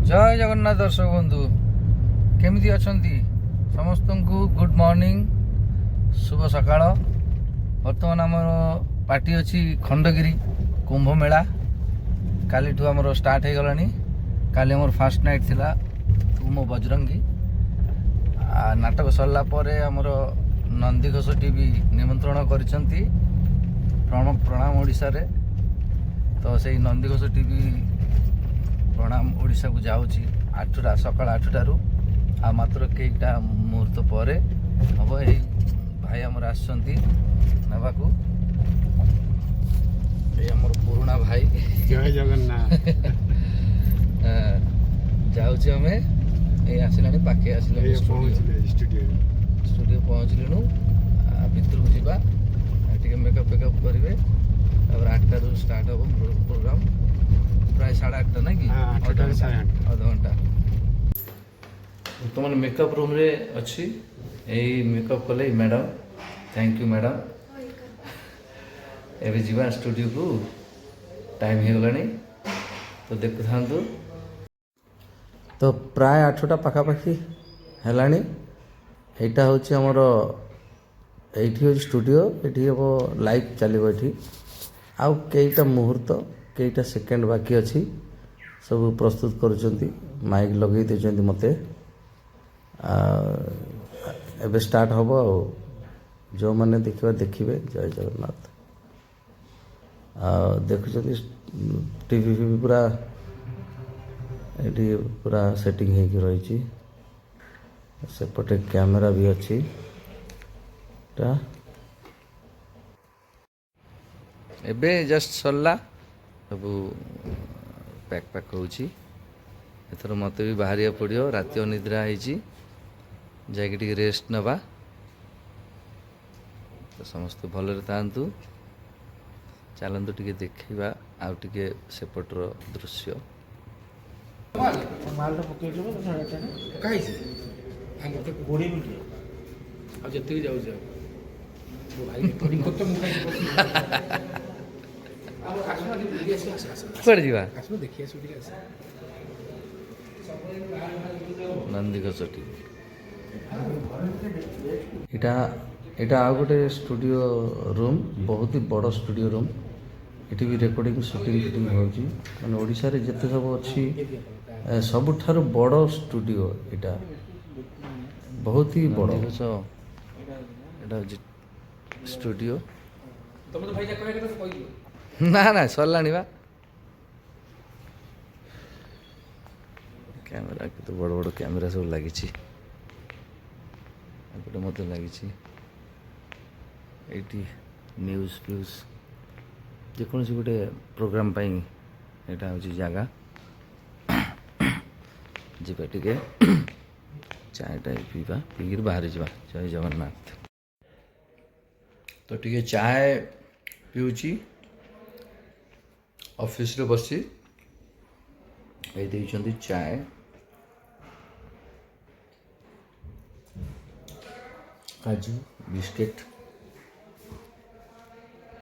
जय जगन्नाथ दर्शक बंधु केमिति अछंती समस्त को गुड मॉर्निंग शुभ सकाळ। बर्तमान आमर पार्टी अच्छी खंडगिरी कुंभ मेला काली आमर स्टार्ट हो गलानी। काली आमर फास्ट नाइट थिला तुम बजरंगी नाटक सरला परे आमर नंदीघोष टीवी निमंत्रण करिसंती प्रणाम ओडिशा रे। तो से नंदीघोष टीवी प्रणाम ओडिशा को जाऊँगी आठटा सकाल आठटारू आ मात्र कईटा मुहूर्त पर हम ये भाई आमर आसछंती नबाकू ये आमर पुराना भाई जय जगन्नाथ जाऊँचे आम ये आसला पाखे आसला स्टूडियो पहुँचलु भितर को जावा मेकअप फेकअप करेंगे तापर 8टारू स्टार्ट हम प्रोग्राम प्राय 8:30 ना कि अध घंटा बर्तमान मेकअप रूम रे अच्छी यही मेकअप कले मैडम थैंक यू मैडम। एवं जीवा स्टूडियो को टाइम हो गलानी तो देखु था तो प्राय 8टा पाखापाखि है। यहाँ हूँ आमर ये स्टूडियो ये हम लाइव चलो ये आउ कईटा मुहूर्त कईटा सेकेंड बाकी अच्छी सब प्रस्तुत करुँच माइक लगे देते मत एबे स्टार्ट हम जो मैंने देखा देखिए जय जगन्नाथ देखुं टीवी फीवी पूरा ये पूरा सेटिंग हो रही सेपटे कैमेरा भी अच्छी एबे जस्ट सरला सब पैक पैक होची एथर मत भी बाहर पड़ो राति अनिद्रा होती जाकि रेस्ट नवा तो समस्त भलरे थांतु चलतु टिके देखा आउ टिके सेपटर दृश्य नंदीघोष इटा आ गोटे स्टूडियो रूम बहुत ही बड़ स्टूडियो रूम ये भी रेकर्डिंग शूटिंग फिटिंग होने ओडिशा रे जिते सब अच्छी सबुठार बड़ स्टूडियो इटा बहुत ही बड़ स्टूडियो ना ना सरला बा कैमेरा के तो बड़ बड़ कैमेरा सब लगी मत लगी न्यूज फ्यूज जेकोसी गोटे प्रोग्राम यहाँ हूँ जगह जीवा टे चाय पीवा पीकर बाहर जा जय जगन्नाथ। तो टे चाय पीऊँची ऑफिस रे बसी ये चाय काजू बिस्किट